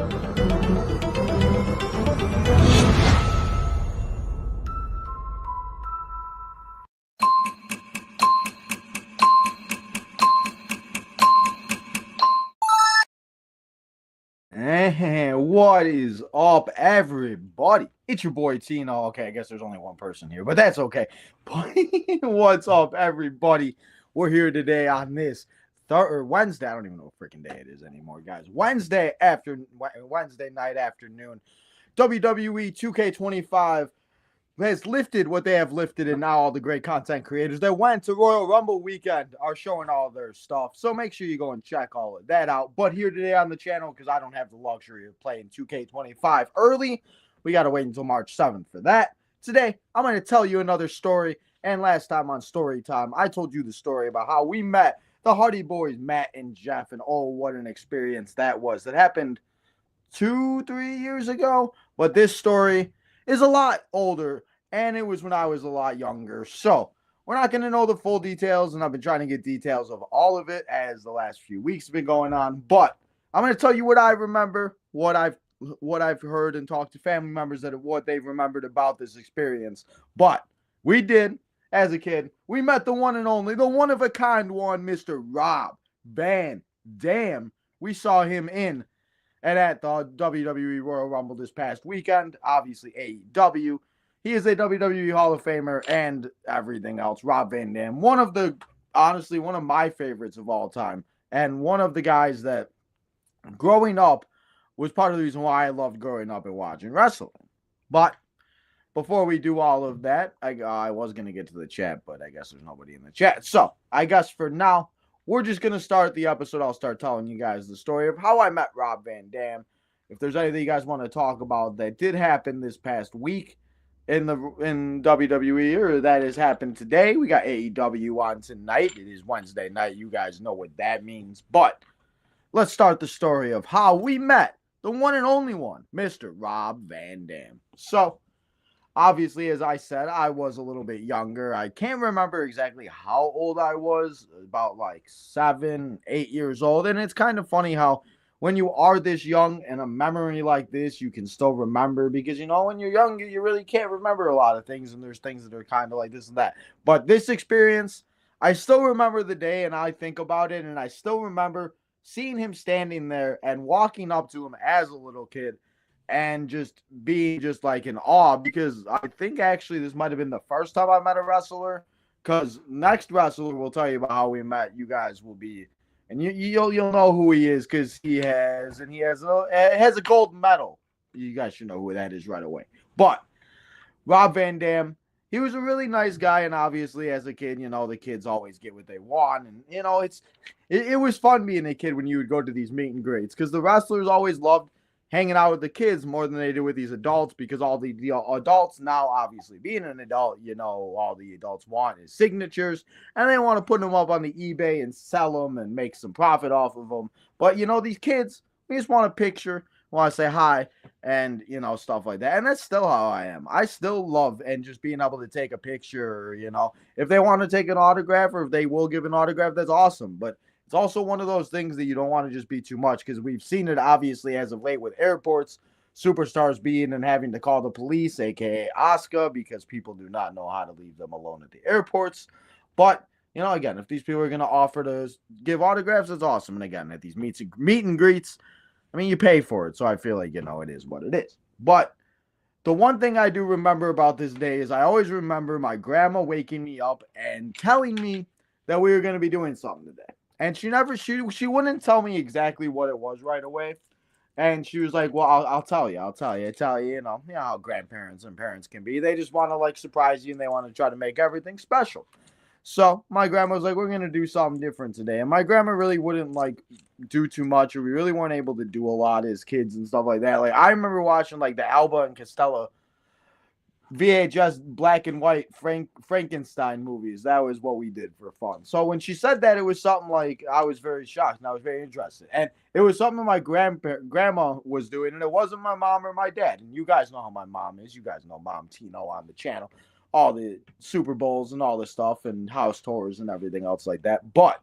And what is up, everybody? It's your boy Tino. Okay, I guess there's only one person here, but that's okay. But what's up, everybody? We're here today on this Wednesday. I don't even know what freaking day it is anymore, guys. Wednesday night afternoon. WWE 2K25 has lifted what they have lifted, and now all the great content creators that went to Royal Rumble weekend are showing all their stuff. So make sure you go and check all of that out. But here today on the channel, because I don't have the luxury of playing 2K25 early, we got to wait until March 7th for that. Today, I'm going to tell you another story. And last time on Story Time, I told you the story about how we met the Hardy Boys, Matt and Jeff. And oh, what an experience that was. That happened 2-3 years ago. But this story is a lot older, and it was when I was a lot younger. So we're not going to know the full details, and I've been trying to get details of all of it as the last few weeks have been going on. But I'm going to tell you what I remember, what I've heard and talked to family members that what they've remembered about this experience. But we did, as a kid, we met the one and only, the one of a kind one, Mr. Rob Van Dam. We saw him in and at the WWE Royal Rumble this past weekend, obviously AEW. He is a WWE Hall of Famer and everything else. Rob Van Dam, honestly, one of my favorites of all time, and one of the guys that growing up was part of the reason why I loved growing up and watching wrestling. But before we do all of that, I was going to get to the chat, but I guess there's nobody in the chat. So I guess for now, we're just going to start the episode. I'll start telling you guys the story of how I met Rob Van Dam. If there's anything you guys want to talk about that did happen this past week in WWE, or that has happened today, we got AEW on tonight. It is Wednesday night. You guys know what that means. But let's start the story of how we met the one and only one, Mr. Rob Van Dam. So obviously, as I said, I was a little bit younger. I can't remember exactly how old I was, about like 7, 8 years old. And it's kind of funny how when you are this young and a memory like this, you can still remember, because, when you're younger, you really can't remember a lot of things. And there's things that are kind of like this and that. But this experience, I still remember the day, and I think about it. And I still remember seeing him standing there and walking up to him as a little kid and just being just like in awe, because I think actually this might have been the first time I met a wrestler, because next wrestler will tell you about how we met. You guys will be, and you'll know who he is, because he has a gold medal. You guys should know who that is right away. But Rob Van Dam, he was a really nice guy, and obviously as a kid, the kids always get what they want, and it was fun being a kid when you would go to these meet and greets, because the wrestlers always loved hanging out with the kids more than they do with these adults, because all the adults now, obviously being an adult, all the adults want is signatures, and they want to put them up on the eBay and sell them and make some profit off of them. But these kids, we just want a picture, want to say hi, and stuff like that. And that's still how I am. I still love and just being able to take a picture. If they want to take an autograph, or if they will give an autograph, that's awesome. But it's also one of those things that you don't want to just be too much, because we've seen it obviously as of late with airports, superstars being and having to call the police, aka Asuka, because people do not know how to leave them alone at the airports. But again, if these people are going to offer to give autographs, it's awesome. And again, at these meet and greets, you pay for it, so I feel like it is what it is. But the one thing I do remember about this day is I always remember my grandma waking me up and telling me that we were going to be doing something today. And she wouldn't tell me exactly what it was right away. And she was like, well, I'll tell you, how grandparents and parents can be. They just want to surprise you, and they want to try to make everything special. So my grandma was like, we're going to do something different today. And my grandma really wouldn't do too much, or we really weren't able to do a lot as kids and stuff like that. I remember watching the Alba and Costello VHS black and white Frankenstein movies. That was what we did for fun. So when she said that, it was something I was very shocked, and I was very interested. And it was something my grandma was doing, and it wasn't my mom or my dad. And you guys know how my mom is. You guys know Mom Tino on the channel. All the Super Bowls and all this stuff, and house tours and everything else like that. But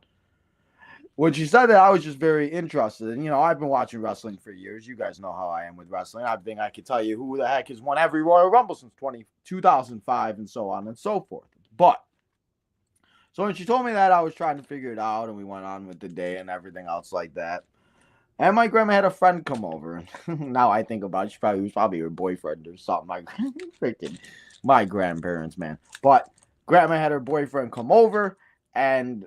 When she said that, I was just very interested. And, I've been watching wrestling for years. You guys know how I am with wrestling. I think I could tell you who the heck has won every Royal Rumble since 2005 and so on and so forth. But, so when she told me that, I was trying to figure it out, and we went on with the day and everything else like that. And my grandma had a friend come over. Now I think about it, she was probably her boyfriend or something. My grandparents, man. But grandma had her boyfriend come over, and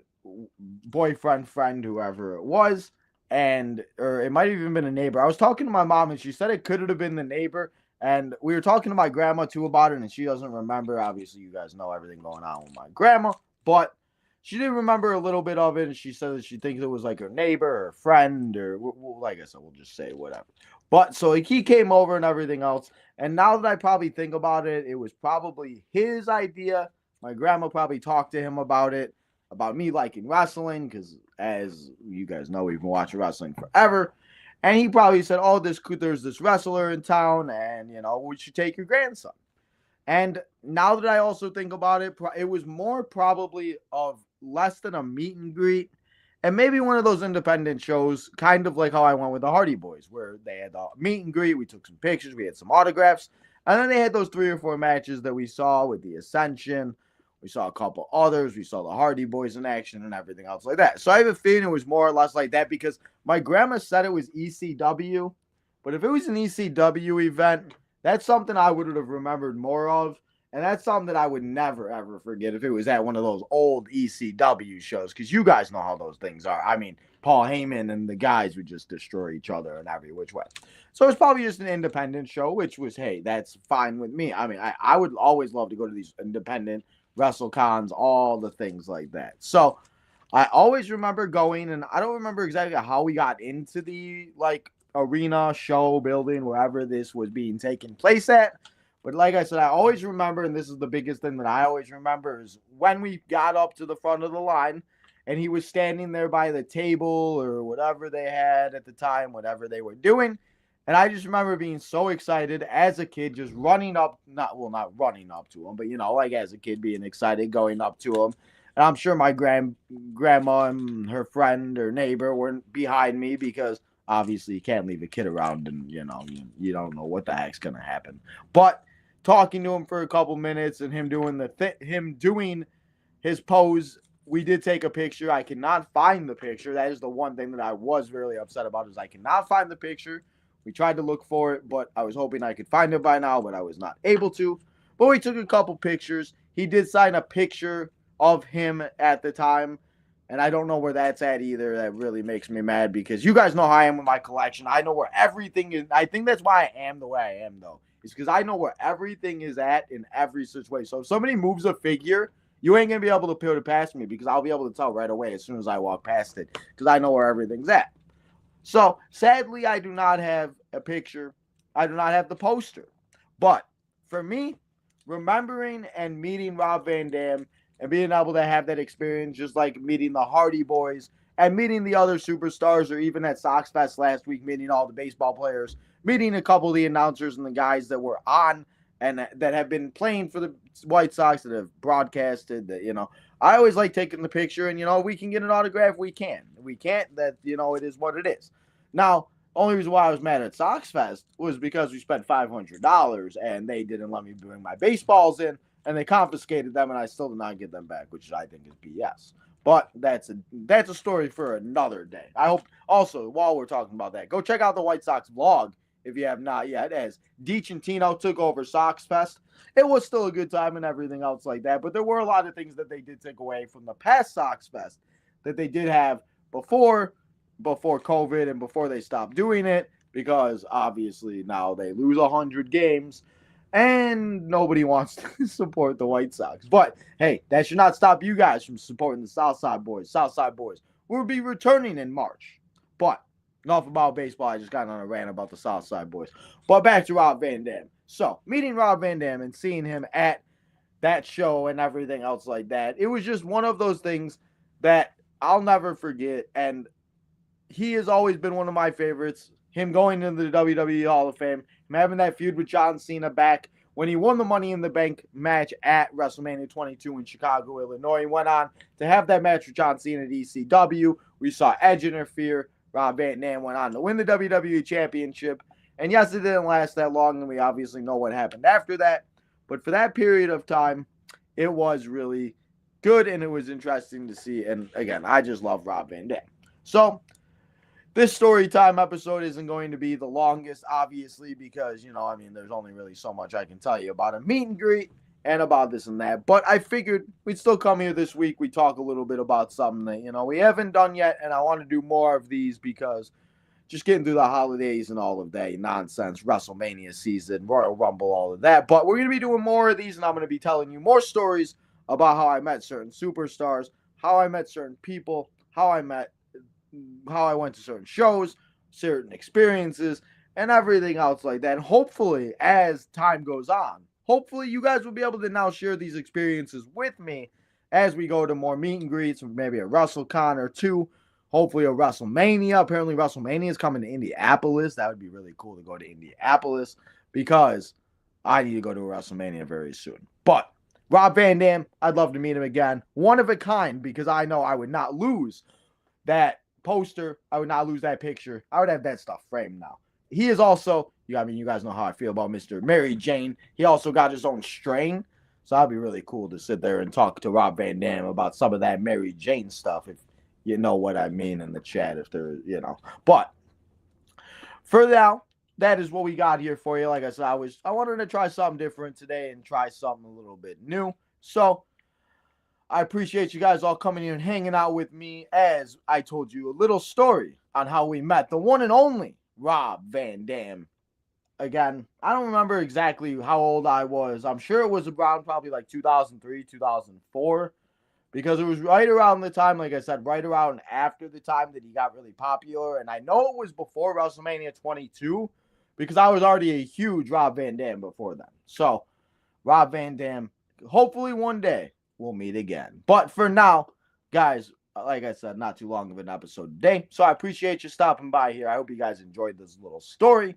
boyfriend, friend, whoever it was, or it might have even been a neighbor. I was talking to my mom, and she said it could have been the neighbor. And we were talking to my grandma too about it, and she doesn't remember. Obviously, you guys know everything going on with my grandma, but she did remember a little bit of it, and she said that she thinks it was like her neighbor or friend, or like I said, we'll just say whatever. But so he came over and everything else, and now that I probably think about it, it was probably his idea. My grandma probably talked to him about it, about me liking wrestling, because as you guys know, we've been watching wrestling forever. And he probably said, "Oh, there's this wrestler in town, and we should take your grandson." And now that I also think about it, it was more probably of less than a meet and greet, and maybe one of those independent shows, kind of like how I went with the Hardy Boys, where they had the meet and greet, we took some pictures, we had some autographs, and then they had those 3 or 4 matches that we saw with the Ascension. We saw a couple others. We saw the Hardy Boys in action and everything else like that. So I have a feeling it was more or less like that, because my grandma said it was ECW. But if it was an ECW event, that's something I would have remembered more of. And that's something that I would never, ever forget if it was at one of those old ECW shows. Because you guys know how those things are. I mean, Paul Heyman and the guys would just destroy each other in every which way. So it's probably just an independent show, which was, hey, that's fine with me. I mean, I would always love to go to these independent WrestleCons, all the things like that. So I always remember going, and I don't remember exactly how we got into the arena show building, wherever this was being taken place at. But like I said, I always remember, and this is the biggest thing that I always remember, is when we got up to the front of the line and he was standing there by the table or whatever they had at the time, whatever they were doing. And I just remember being so excited as a kid, just running up, not running up to him, but, like as a kid being excited, going up to him. And I'm sure my grandma and her friend or neighbor weren't behind me, because obviously you can't leave a kid around, and, you don't know what the heck's going to happen. But talking to him for a couple minutes and him doing his pose, we did take a picture. I cannot find the picture. That is the one thing that I was really upset about, is I cannot find the picture. We tried to look for it, but I was hoping I could find it by now, but I was not able to. But we took a couple pictures. He did sign a picture of him at the time, and I don't know where that's at either. That really makes me mad, because you guys know how I am with my collection. I know where everything is. I think that's why I am the way I am, though. It's because I know where everything is at in every situation. So if somebody moves a figure, you ain't going to be able to put it past me, because I'll be able to tell right away as soon as I walk past it, because I know where everything's at. So, sadly, I do not have a picture. I do not have the poster. But for me, remembering and meeting Rob Van Dam and being able to have that experience, just like meeting the Hardy Boys and meeting the other superstars, or even at Sox Fest last week, meeting all the baseball players, meeting a couple of the announcers and the guys that were on and that have been playing for the White Sox, that have broadcasted, that, I always like taking the picture, and, we can get an autograph. We can. We can't. That, it is what it is. Now, only reason why I was mad at Sox Fest was because we spent $500 and they didn't let me bring my baseballs in, and they confiscated them, and I still did not get them back, which I think is BS. But that's a story for another day. I hope also, while we're talking about that, go check out the White Sox vlog if you have not yet, as Deech and Tino took over Sox Fest. It was still a good time and everything else like that, but there were a lot of things that they did take away from the past Sox Fest that they did have before COVID and before they stopped doing it, because obviously now they lose 100 games and nobody wants to support the White Sox. But hey, that should not stop you guys from supporting the Southside Boys. Southside Boys will be returning in March. But enough about baseball. I just got on a rant about the Southside Boys. But back to Rob Van Dam. So, meeting Rob Van Dam and seeing him at that show and everything else like that, it was just one of those things that I'll never forget. And he has always been one of my favorites. Him going into the WWE Hall of Fame, him having that feud with John Cena back when he won the Money in the Bank match at WrestleMania 22 in Chicago, Illinois. He went on to have that match with John Cena at ECW. We saw Edge interfere. Rob Van Dam went on to win the WWE Championship. And yes, it didn't last that long, and we obviously know what happened after that. But for that period of time, it was really good, and it was interesting to see. And again, I just love Rob Van Dam. So this story time episode isn't going to be the longest, obviously, because, there's only really so much I can tell you about a meet and greet and about this and that. But I figured we'd still come here this week. We talk a little bit about something that, we haven't done yet, and I want to do more of these because just getting through the holidays and all of that nonsense, WrestleMania season, Royal Rumble, all of that. But we're going to be doing more of these, and I'm going to be telling you more stories about how I met certain superstars, how I met certain people, how I went to certain shows, certain experiences, and everything else like that. And hopefully, as time goes on, hopefully you guys will be able to now share these experiences with me as we go to more meet and greets, maybe a WrestleCon or two. Hopefully a WrestleMania. Apparently WrestleMania is coming to Indianapolis. That would be really cool to go to Indianapolis because I need to go to a WrestleMania very soon. But Rob Van Dam, I'd love to meet him again. One of a kind, because I know I would not lose that poster. I would not lose that picture. I would have that stuff framed now. He is also, you guys know how I feel about Mr. Mary Jane. He also got his own strain. So that'd be really cool to sit there and talk to Rob Van Dam about some of that Mary Jane stuff, if you know what I mean in the chat, if they're, But for now, that is what we got here for you. Like I said, I wanted to try something different today and try something a little bit new. So I appreciate you guys all coming here and hanging out with me as I told you a little story on how we met the one and only Rob Van Dam. Again, I don't remember exactly how old I was. I'm sure it was around probably like 2003, 2004. Because it was right around the time, like I said, right around after the time that he got really popular. And I know it was before WrestleMania 22 because I was already a huge Rob Van Dam before then. So, Rob Van Dam, hopefully one day we'll meet again. But for now, guys, like I said, not too long of an episode today. So I appreciate you stopping by here. I hope you guys enjoyed this little story.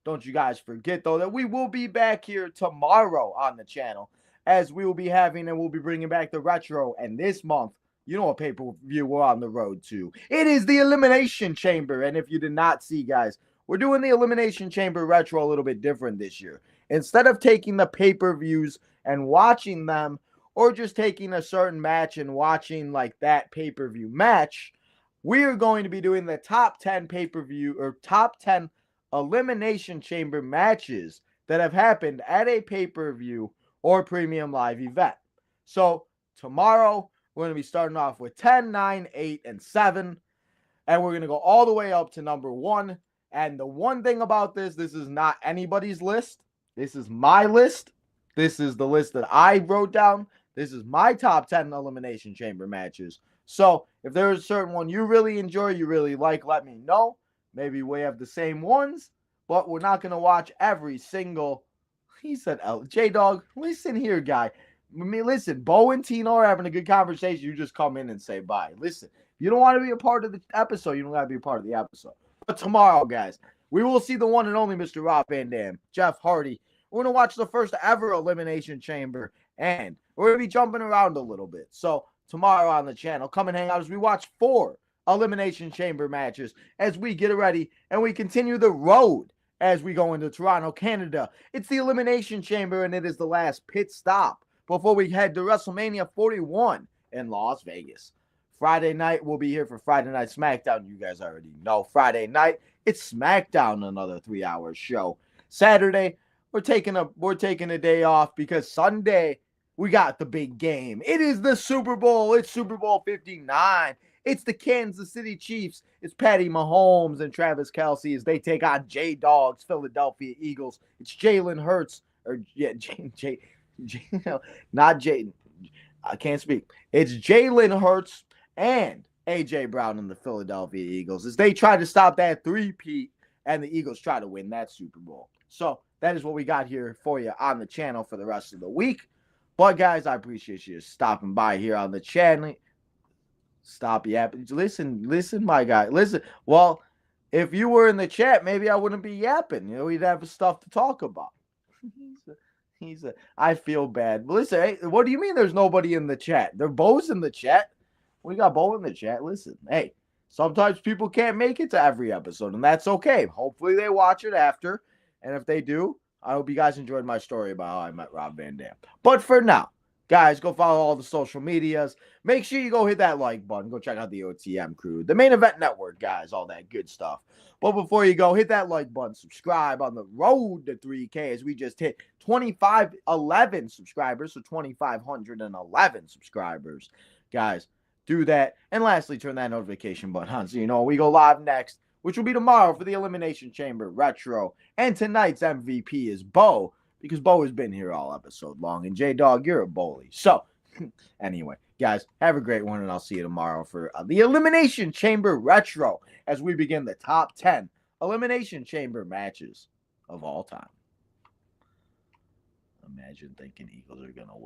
Don't you guys forget, though, that we will be back here tomorrow on the channel, as we will be having and we'll be bringing back the retro. And this month, you know what pay-per-view we're on the road to. It is the Elimination Chamber. And if you did not see, guys, we're doing the Elimination Chamber retro a little bit different this year. Instead of taking the pay-per-views and watching them, or just taking a certain match and watching like that pay-per-view match, we are going to be doing the top 10 pay-per-view or top 10 Elimination Chamber matches that have happened at a pay-per-view or premium live event. So tomorrow, we're going to be starting off with 10, 9, 8, and 7. And we're going to go all the way up to number 1. And the one thing about this is not anybody's list. This is my list. This is the list that I wrote down. This is my top 10 Elimination Chamber matches. So if there's a certain one you really enjoy, you really like, let me know. Maybe we have the same ones, but we're not going to watch every single. He said, J-Dog, listen here, guy. Listen, Bo and Tino are having a good conversation. You just come in and say bye. Listen, if you don't want to be a part of the episode, you don't got to be a part of the episode. But tomorrow, guys, we will see the one and only Mr. Rob Van Dam, Jeff Hardy. We're going to watch the first ever Elimination Chamber, and we're going to be jumping around a little bit. So tomorrow on the channel, come and hang out as we watch 4 Elimination Chamber matches as we get ready and we continue the road as we go into Toronto, Canada. It's the Elimination Chamber, and it is the last pit stop before we head to WrestleMania 41 in Las Vegas. Friday night, we'll be here for Friday Night SmackDown. You guys already know Friday night, it's SmackDown, another 3-hour show. Saturday, we're taking a day off because Sunday, we got the big game. It is the Super Bowl. It's Super Bowl 59. It's the Kansas City Chiefs. It's Patty Mahomes and Travis Kelce as they take on J-Dog's Philadelphia Eagles. It's Jalen Hurts. Not Jay. I can't speak. It's Jalen Hurts and A.J. Brown and the Philadelphia Eagles as they try to stop that three-peat and the Eagles try to win that Super Bowl. So that is what we got here for you on the channel for the rest of the week. But, guys, I appreciate you stopping by here on the channel. Stop yapping. Listen, my guy. Listen. Well, if you were in the chat, maybe I wouldn't be yapping. We'd have stuff to talk about. I feel bad. But listen, hey, what do you mean there's nobody in the chat? Bo's in the chat. We got Bo in the chat. Listen, hey, sometimes people can't make it to every episode, and that's okay. Hopefully they watch it after. And if they do, I hope you guys enjoyed my story about how I met Rob Van Dam. But for now, guys, go follow all the social medias. Make sure you go hit that like button. Go check out the OTM crew, the Main Event Network, guys, all that good stuff. But before you go, hit that like button, subscribe on the road to 3K as we just hit 2,511 subscribers, so 2,511 subscribers. Guys, do that. And lastly, turn that notification button on so you know we go live next, which will be tomorrow for the Elimination Chamber Retro. And tonight's MVP is Bo, because Bo has been here all episode long. And J-Dog, you're a bully. So, anyway, guys, have a great one, and I'll see you tomorrow for the Elimination Chamber Retro as we begin the top 10 Elimination Chamber matches of all time. Imagine thinking Eagles are going to win.